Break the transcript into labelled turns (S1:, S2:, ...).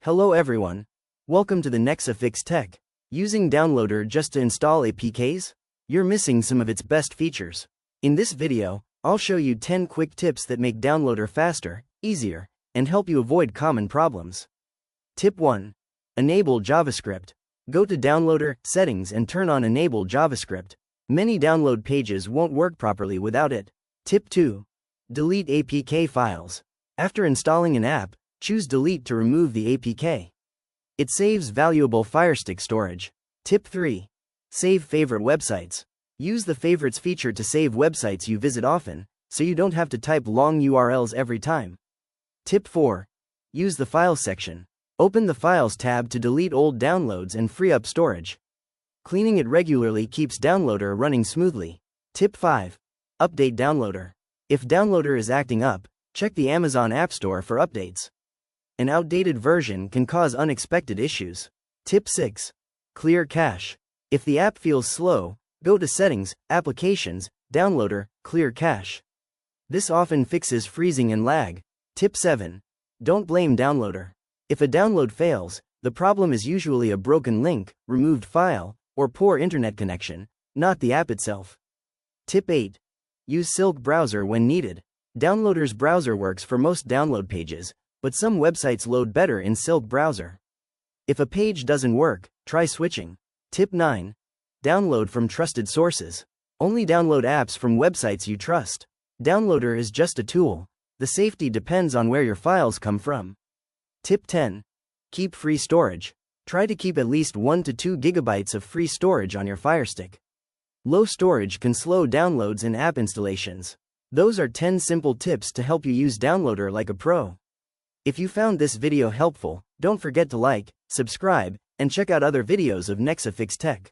S1: Hello everyone. Welcome to the NexaFixTech. Using Downloader just to install APKs? You're missing some of its best features. In this video, I'll show you 10 quick tips that make Downloader faster, easier, and help you avoid common problems. Tip 1. Enable JavaScript. Go to Downloader, Settings and turn on Enable JavaScript. Many download pages won't work properly without it. Tip 2. Delete APK files. After installing an app, choose Delete to remove the APK. It saves valuable FireStick storage. Tip 3. Save favorite websites. Use the Favorites feature to save websites you visit often, so you don't have to type long URLs every time. Tip 4. Use the Files section. Open the Files tab to delete old downloads and free up storage. Cleaning it regularly keeps Downloader running smoothly. Tip 5. Update Downloader. If Downloader is acting up, check the Amazon App Store for updates. An outdated version can cause unexpected issues. Tip 6. Clear cache. If the app feels slow, go to Settings, Applications, Downloader, Clear cache. This often fixes freezing and lag. Tip 7. Don't blame Downloader. If a download fails, the problem is usually a broken link, removed file, or poor internet connection, not the app itself. Tip 8. Use Silk browser when needed. Downloader's browser works for most download pages, but some websites load better in Silk browser. If a page doesn't work, try switching. Tip 9. Download from trusted sources. Only download apps from websites you trust. Downloader is just a tool. The safety depends on where your files come from. Tip 10. Keep free storage. Try to keep at least 1 to 2 gigabytes of free storage on your FireStick. Low storage can slow downloads and app installations. Those are 10 simple tips to help you use Downloader like a pro. If you found this video helpful, don't forget to like, subscribe, and check out other videos of NexaFixTech.